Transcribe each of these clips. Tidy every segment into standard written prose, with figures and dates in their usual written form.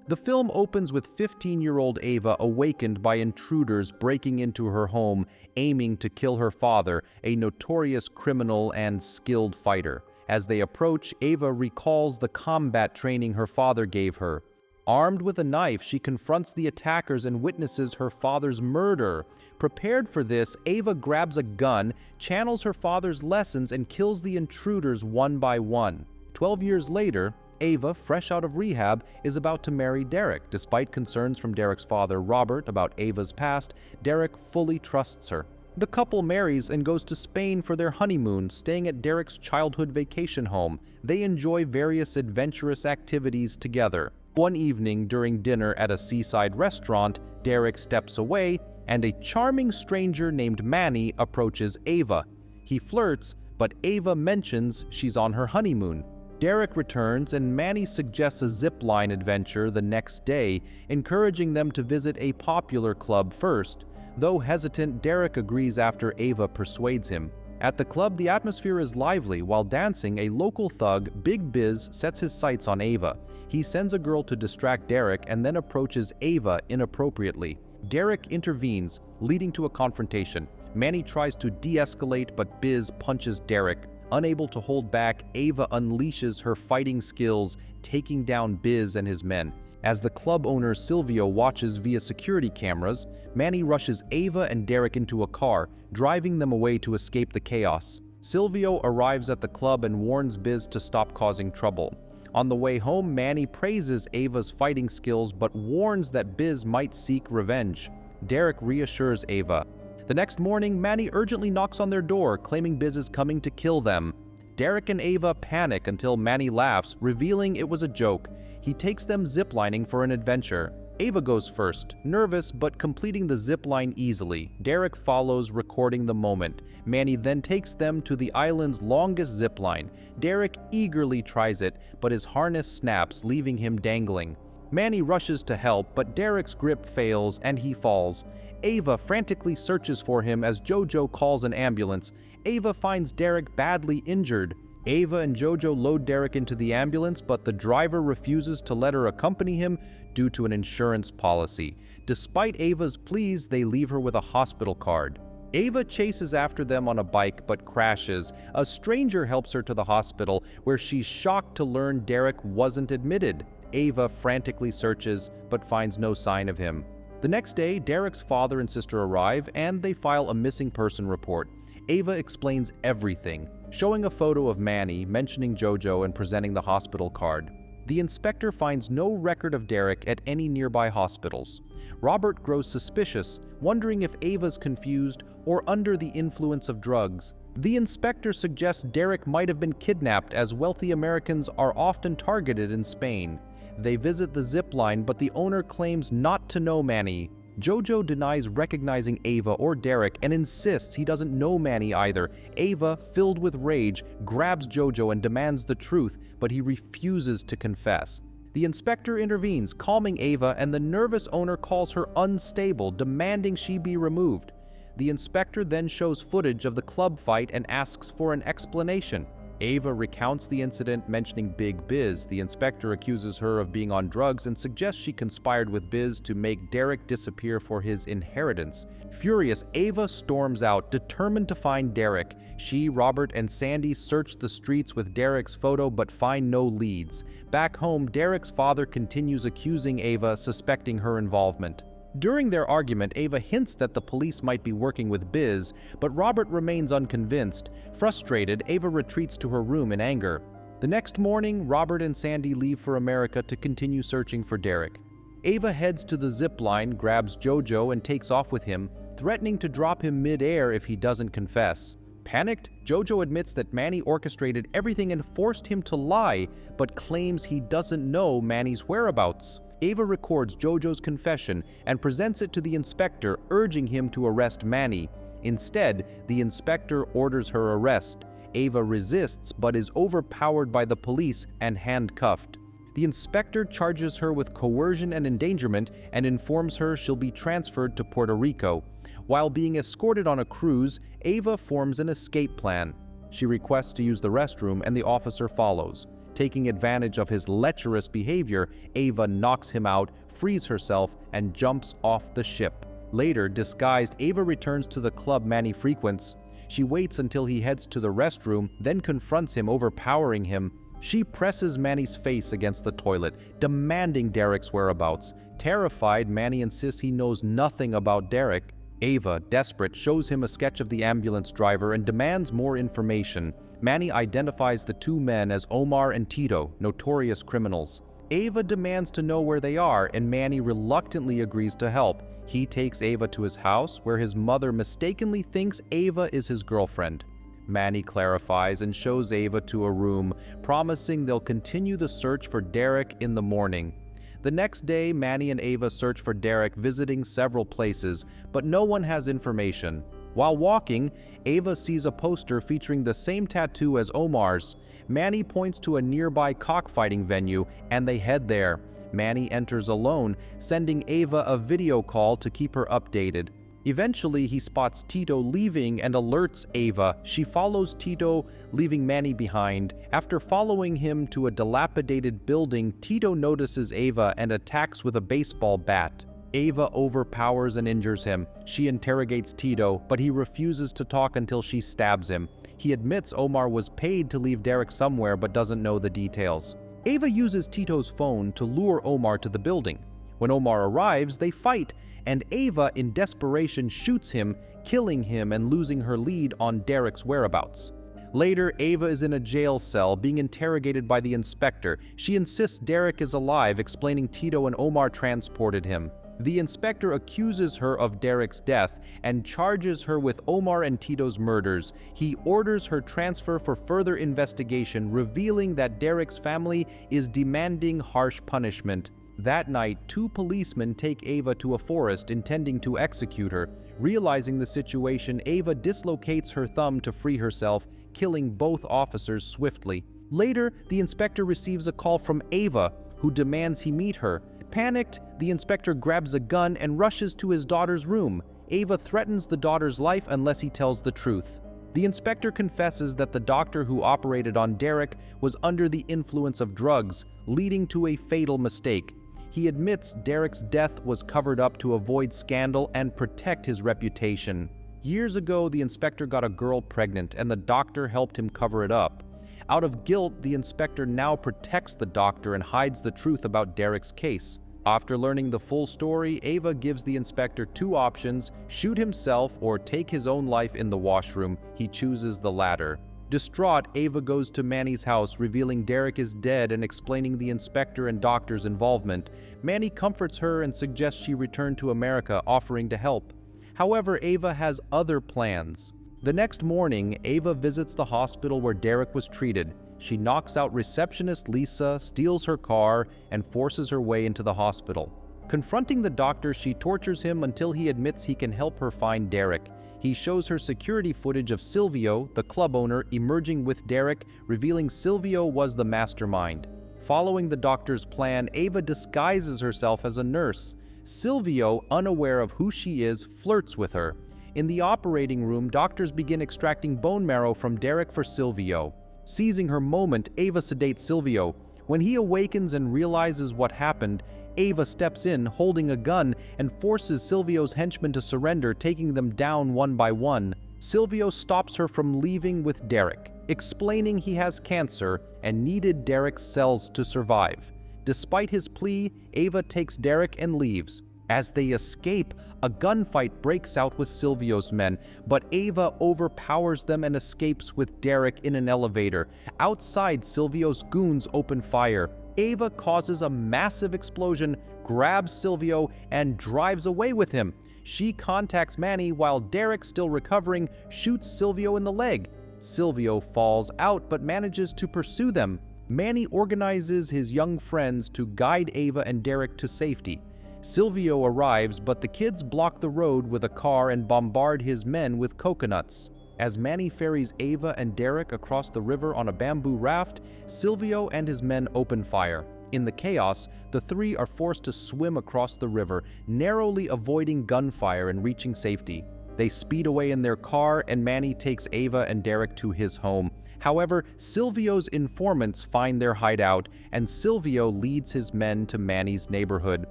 The film opens with 15-year-old Ava awakened by intruders breaking into her home, aiming to kill her father, a notorious criminal and skilled fighter. As they approach, Ava recalls the combat training her father gave her. Armed with a knife, she confronts the attackers and witnesses her father's murder. Prepared for this, Ava grabs a gun, channels her father's lessons, and kills the intruders one by one. 12 years later, Ava, fresh out of rehab, is about to marry Derek. Despite concerns from Derek's father, Robert, about Ava's past, Derek fully trusts her. The couple marries and goes to Spain for their honeymoon, staying at Derek's childhood vacation home. They enjoy various adventurous activities together. One evening, during dinner at a seaside restaurant, Derek steps away, and a charming stranger named Manny approaches Ava. He flirts, but Ava mentions she's on her honeymoon. Derek returns, and Manny suggests a zipline adventure the next day, encouraging them to visit a popular club first. Though hesitant, Derek agrees after Ava persuades him. At the club, the atmosphere is lively. While dancing, a local thug, Big Biz, sets his sights on Ava. He sends a girl to distract Derek and then approaches Ava inappropriately. Derek intervenes, leading to a confrontation. Manny tries to de-escalate, but Biz punches Derek. Unable to hold back, Ava unleashes her fighting skills, taking down Biz and his men. As the club owner Silvio watches via security cameras, Manny rushes Ava and Derek into a car, driving them away to escape the chaos. Silvio arrives at the club and warns Biz to stop causing trouble. On the way home, Manny praises Ava's fighting skills but warns that Biz might seek revenge. Derek reassures Ava. The next morning, Manny urgently knocks on their door, claiming Biz is coming to kill them. Derek and Ava panic until Manny laughs, revealing it was a joke. He takes them ziplining for an adventure. Ava goes first, nervous but completing the zipline easily. Derek follows, recording the moment. Manny then takes them to the island's longest zipline. Derek eagerly tries it, but his harness snaps, leaving him dangling. Manny rushes to help, but Derek's grip fails and he falls. Ava frantically searches for him as Jojo calls an ambulance. Ava finds Derek badly injured. Ava and Jojo load Derek into the ambulance, but the driver refuses to let her accompany him due to an insurance policy. Despite Ava's pleas, they leave her with a hospital card. Ava chases after them on a bike but crashes. A stranger helps her to the hospital, where she's shocked to learn Derek wasn't admitted. Ava frantically searches but finds no sign of him. The next day, Derek's father and sister arrive and they file a missing person report. Ava explains everything, showing a photo of Manny, mentioning Jojo, and presenting the hospital card. The inspector finds no record of Derek at any nearby hospitals. Robert grows suspicious, wondering if Ava's confused or under the influence of drugs. The inspector suggests Derek might have been kidnapped, as wealthy Americans are often targeted in Spain. They visit the zipline, but the owner claims not to know Manny. Jojo denies recognizing Ava or Derek and insists he doesn't know Manny either. Ava, filled with rage, grabs Jojo and demands the truth, but he refuses to confess. The inspector intervenes, calming Ava, and the nervous owner calls her unstable, demanding she be removed. The inspector then shows footage of the club fight and asks for an explanation. Ava recounts the incident, mentioning Big Biz. The inspector accuses her of being on drugs and suggests she conspired with Biz to make Derek disappear for his inheritance. Furious, Ava storms out, determined to find Derek. She, Robert, and Sandy search the streets with Derek's photo but find no leads. Back home, Derek's father continues accusing Ava, suspecting her involvement. During their argument, Ava hints that the police might be working with Biz, but Robert remains unconvinced. Frustrated, Ava retreats to her room in anger. The next morning, Robert and Sandy leave for America to continue searching for Derek. Ava heads to the zip line, grabs Jojo, and takes off with him, threatening to drop him mid-air if he doesn't confess. Panicked, Jojo admits that Manny orchestrated everything and forced him to lie, but claims he doesn't know Manny's whereabouts. Ava records Jojo's confession and presents it to the inspector, urging him to arrest Manny. Instead, the inspector orders her arrest. Ava resists but is overpowered by the police and handcuffed. The inspector charges her with coercion and endangerment and informs her she'll be transferred to Puerto Rico. While being escorted on a cruise, Ava forms an escape plan. She requests to use the restroom and the officer follows. Taking advantage of his lecherous behavior, Ava knocks him out, frees herself, and jumps off the ship. Later, disguised, Ava returns to the club Manny frequents. She waits until he heads to the restroom, then confronts him, overpowering him. She presses Manny's face against the toilet, demanding Derek's whereabouts. Terrified, Manny insists he knows nothing about Derek. Ava, desperate, shows him a sketch of the ambulance driver and demands more information. Manny identifies the two men as Omar and Tito, notorious criminals. Ava demands to know where they are, and Manny reluctantly agrees to help. He takes Ava to his house, where his mother mistakenly thinks Ava is his girlfriend. Manny clarifies and shows Ava to a room, promising they'll continue the search for Derek in the morning. The next day, Manny and Ava search for Derek, visiting several places, but no one has information. While walking, Ava sees a poster featuring the same tattoo as Omar's. Manny points to a nearby cockfighting venue, and they head there. Manny enters alone, sending Ava a video call to keep her updated. Eventually, he spots Tito leaving and alerts Ava. She follows Tito, leaving Manny behind. After following him to a dilapidated building, Tito notices Ava and attacks with a baseball bat. Ava overpowers and injures him. She interrogates Tito, but he refuses to talk until she stabs him. He admits Omar was paid to leave Derek somewhere but doesn't know the details. Ava uses Tito's phone to lure Omar to the building. When Omar arrives, they fight, and Ava, in desperation, shoots him, killing him and losing her lead on Derek's whereabouts. Later, Ava is in a jail cell, being interrogated by the inspector. She insists Derek is alive, explaining Tito and Omar transported him. The inspector accuses her of Derek's death and charges her with Omar and Tito's murders. He orders her transfer for further investigation, revealing that Derek's family is demanding harsh punishment. That night, two policemen take Ava to a forest, intending to execute her. Realizing the situation, Ava dislocates her thumb to free herself, killing both officers swiftly. Later, the inspector receives a call from Ava, who demands he meet her. Panicked, the inspector grabs a gun and rushes to his daughter's room. Ava threatens the daughter's life unless he tells the truth. The inspector confesses that the doctor who operated on Derek was under the influence of drugs, leading to a fatal mistake. He admits Derek's death was covered up to avoid scandal and protect his reputation. Years ago, the inspector got a girl pregnant, and the doctor helped him cover it up. Out of guilt, the inspector now protects the doctor and hides the truth about Derek's case. After learning the full story, Ava gives the inspector two options: shoot himself or take his own life in the washroom. He chooses the latter. Distraught, Ava goes to Manny's house, revealing Derek is dead and explaining the inspector and doctor's involvement. Manny comforts her and suggests she return to America, offering to help. However, Ava has other plans. The next morning, Ava visits the hospital where Derek was treated. She knocks out receptionist Lisa, steals her car, and forces her way into the hospital. Confronting the doctor, she tortures him until he admits he can help her find Derek. He shows her security footage of Silvio, the club owner, emerging with Derek, revealing Silvio was the mastermind. Following the doctor's plan, Ava disguises herself as a nurse. Silvio, unaware of who she is, flirts with her. In the operating room, doctors begin extracting bone marrow from Derek for Silvio. Seizing her moment, Ava sedates Silvio. When he awakens and realizes what happened, Ava steps in, holding a gun, and forces Silvio's henchmen to surrender, taking them down one by one. Silvio stops her from leaving with Derek, explaining he has cancer and needed Derek's cells to survive. Despite his plea, Ava takes Derek and leaves. As they escape, a gunfight breaks out with Silvio's men, but Ava overpowers them and escapes with Derek in an elevator. Outside, Silvio's goons open fire. Ava causes a massive explosion, grabs Silvio, and drives away with him. She contacts Manny while Derek, still recovering, shoots Silvio in the leg. Silvio falls out but manages to pursue them. Manny organizes his young friends to guide Ava and Derek to safety. Silvio arrives, but the kids block the road with a car and bombard his men with coconuts. As Manny ferries Ava and Derek across the river on a bamboo raft, Silvio and his men open fire. In the chaos, the three are forced to swim across the river, narrowly avoiding gunfire and reaching safety. They speed away in their car, and Manny takes Ava and Derek to his home. However, Silvio's informants find their hideout, and Silvio leads his men to Manny's neighborhood.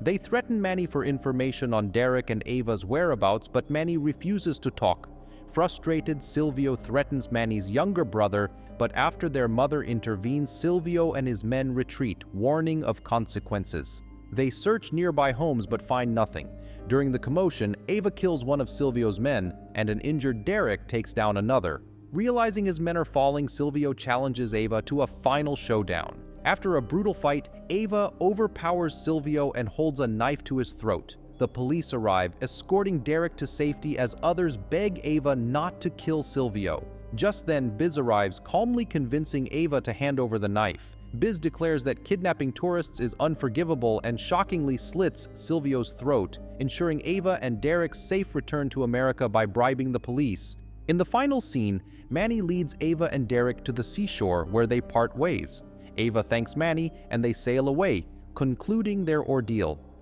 They threaten Manny for information on Derek and Ava's whereabouts, but Manny refuses to talk. Frustrated, Silvio threatens Manny's younger brother, but after their mother intervenes, Silvio and his men retreat, warning of consequences. They search nearby homes but find nothing. During the commotion, Ava kills one of Silvio's men, and an injured Derek takes down another. Realizing his men are falling, Silvio challenges Ava to a final showdown. After a brutal fight, Ava overpowers Silvio and holds a knife to his throat. The police arrive, escorting Derek to safety as others beg Ava not to kill Silvio. Just then, Biz arrives, calmly convincing Ava to hand over the knife. Biz declares that kidnapping tourists is unforgivable and shockingly slits Silvio's throat, ensuring Ava and Derek's safe return to America by bribing the police. In the final scene, Manny leads Ava and Derek to the seashore where they part ways. Ava thanks Manny and they sail away, concluding their ordeal.